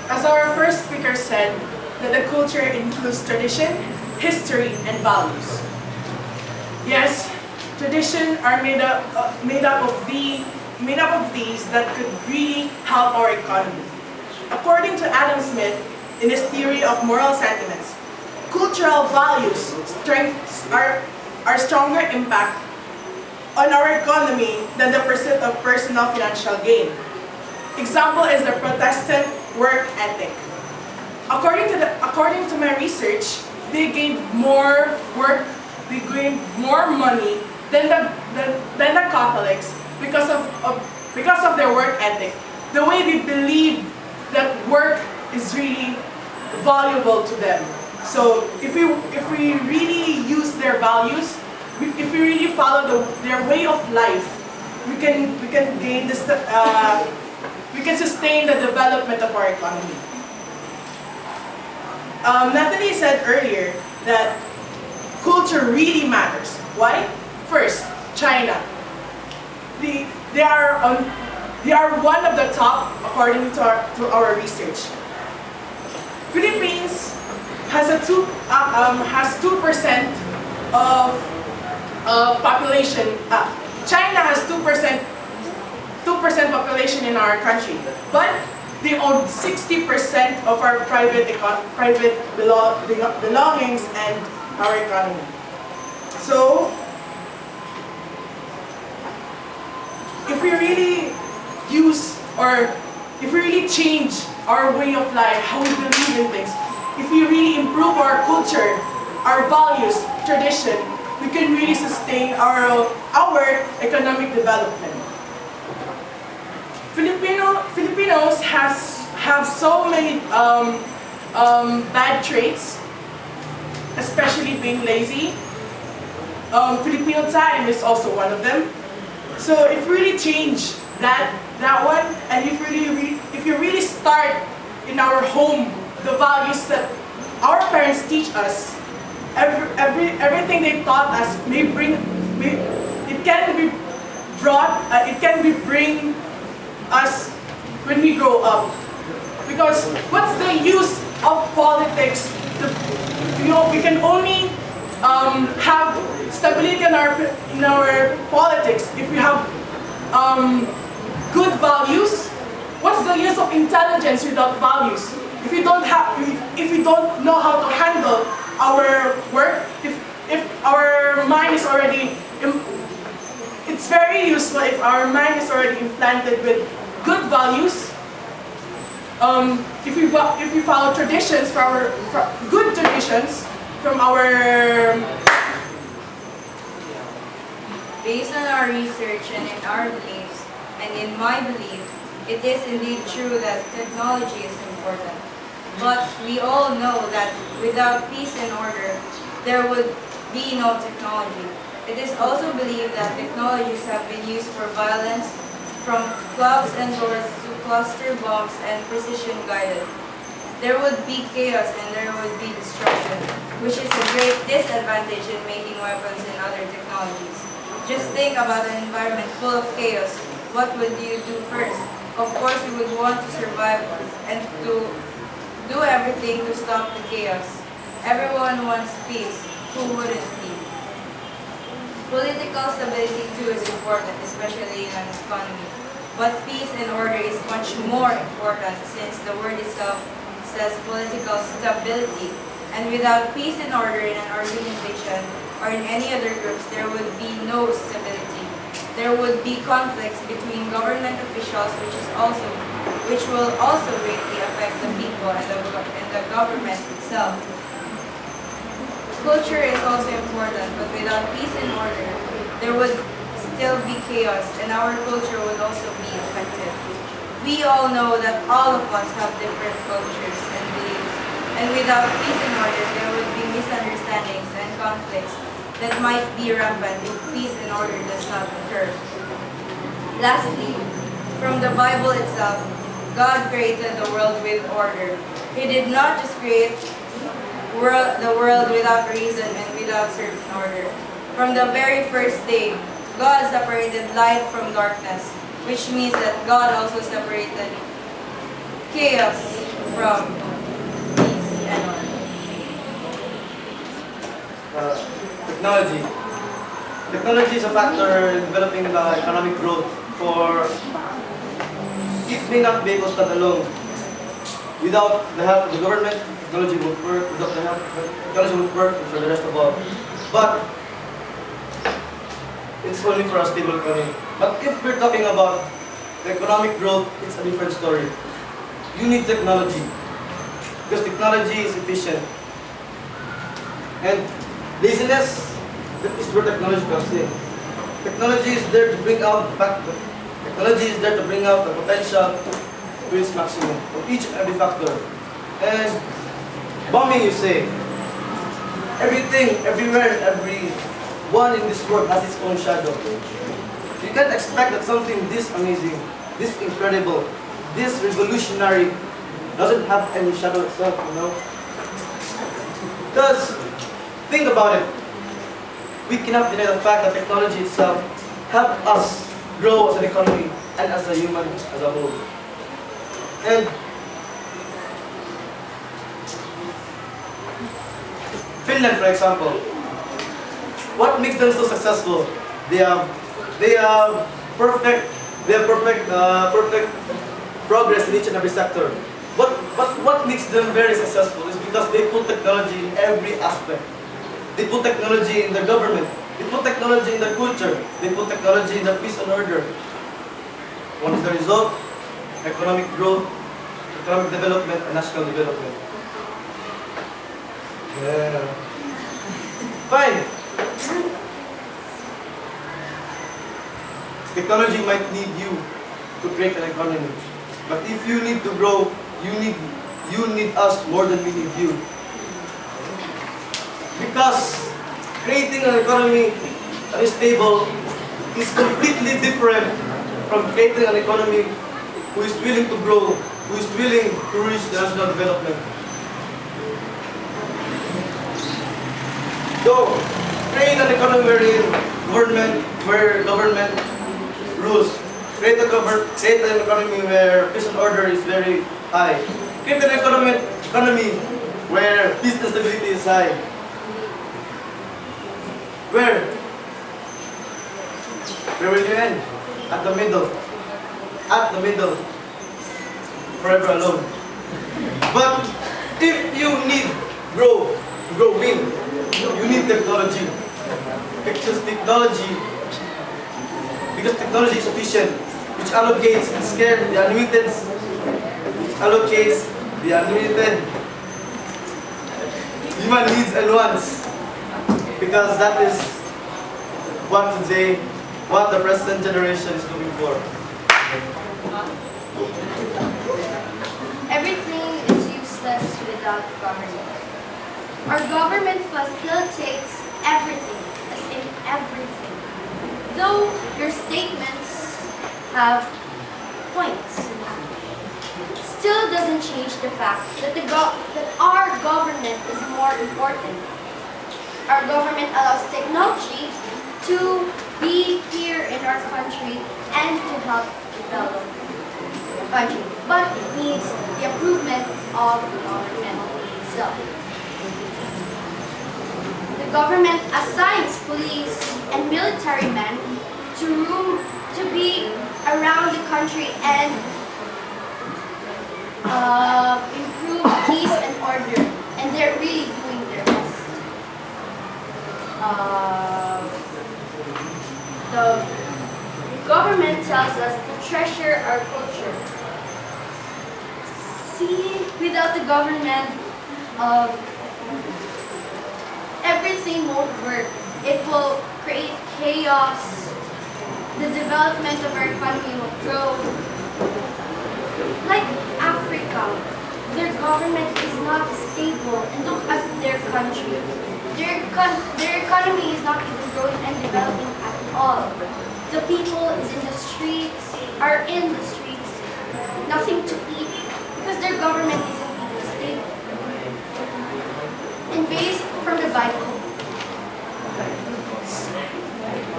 As our first speaker said, that the culture includes tradition, history, and values. Yes, tradition are made up of these that could really help our economy. According to Adam Smith, in his theory of moral sentiments, cultural values are stronger impact on our economy than the pursuit of personal financial gain. Example is the Protestant work ethic. According to my research, they gained more work, they gained more money than the Catholics because of their work ethic. The way they believe that work is really valuable to them. So if we really use their values, if we really follow their way of life, we can gain this. We can sustain the development of our economy. Natalie said earlier that culture really matters. Why? First, China. They are one of the top according to our research. Philippines has 2% of population. China has 2% population in our country, but they own 60% of our private belongings and our economy. So, if we really change our way of life, how we believe in things, if we really improve our culture, our values, tradition, we can really sustain our economic development. Filipinos have so many bad traits, especially being lazy. Filipino time is also one of them. So if we really change that one, and if you really start in our home the values that our parents teach us, everything they taught us it can bring us when we grow up. Because what's the use of politics? We can only have stability in our politics if we have good values. What's the use of intelligence without values? If we don't know how to handle our work, if our mind is already, it's very useful if our mind is already implanted with good values. If we follow traditions good traditions from our. Based on our research and in our beliefs, and in my belief, it is indeed true that technology is important. But we all know that without peace and order, there would be no technology. It is also believed that technologies have been used for violence, from clouds and doors to cluster bombs and precision guided. There would be chaos and there would be destruction, which is a great disadvantage in making weapons and other technologies. Just think about an environment full of chaos. What would you do first? Of course, you would want to survive and to do everything to stop the chaos. Everyone wants peace. Who wouldn't be? Political stability too is important, especially in an economy. But peace and order is much more important since the word itself says political stability. And without peace and order in an organization or in any other groups, there would be no stability. There would be conflicts between government officials, which will also greatly affect the people and the government itself. Culture is also important, but without peace and order, there would still be chaos, and our culture would also be affected. We all know that all of us have different cultures and beliefs, and without peace and order, there would be misunderstandings and conflicts that might be rampant if peace and order does not occur. Lastly, from the Bible itself, God created the world with order. He did not just create the world without reason and without certain order. From the very first day, God separated light from darkness, which means that God also separated chaos from these ECON? Technology. Technology is a factor in developing the economic growth, for it may not be able to stand alone. Without the help of the government, technology won't work. Without the help, technology won't work, and for the rest of all. But it's only for a stable economy. But if we're talking about the economic growth, it's a different story. You need technology, because technology is efficient. And laziness, that is where technology comes in. Technology is there to bring out technology is there to bring out the potential to its maximum of each and every factor. And bombing, you say, everything, everywhere, everyone in this world has its own shadow. You can't expect that something this amazing, this incredible, this revolutionary doesn't have any shadow itself, you know? Because, think about it. We cannot deny the fact that technology itself helped us grow as an economy and as a human as a whole. And Finland, for example, what makes them so successful? They have perfect progress in each and every sector. But what makes them very successful is because they put technology in every aspect. They put technology in their government. They put technology in their culture. They put technology in their peace and order. What is the result? Economic growth, economic development, and national development. Yeah. Fine. Technology might need you to create an economy. But if you need to grow, you need us more than we need you. Because creating an economy that is stable is completely different from creating an economy who is willing to grow, who is willing to reach the national development. So, create an economy where government rules. Create an economy where peace and order is very high. Create an economy where peace and stability is high. Where will you end? At the middle. At the middle. Forever alone. But if you need growing, you need technology. Because technology is efficient, which allocates the unlimited human needs and wants. Because that is what the present generation is looking for. Everything is useless without government. Our government facilitates everything, as in everything. Though your statements have points, it still doesn't change the fact that our government is more important. Our government allows technology to be here in our country and to help develop the country. But it needs the approval of the government itself. The government assigns police and military men to be around the country and improve peace and order, and they're really doing their best. The government tells us to treasure our culture. See, without the government, everything won't work. It will create chaos. The development of our economy will grow. Like Africa, their government is not stable, and look at their country. Their economy is not even growing and developing at all. The people are in the streets, nothing to eat, because their government isn't even stable. And based from the Bible,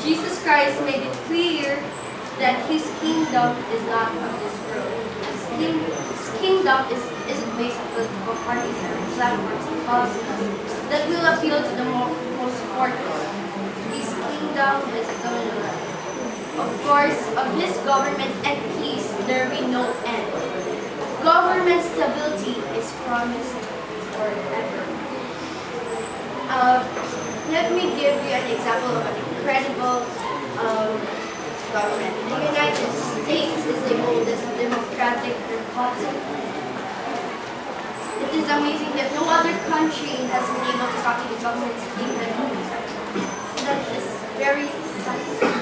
Jesus Christ made it clear that His kingdom is not of this world. His kingdom kingdom isn't based on political parties and platforms and policies that will appeal to the most supporters. His kingdom is eternal. Of course, of his government and peace, there will be no end. Government stability is promised forever. Let me give you an example of an incredible government. The United States is the oldest democratic republic. It is amazing that no other country has been able to copy the government's kingdom. That is very sad.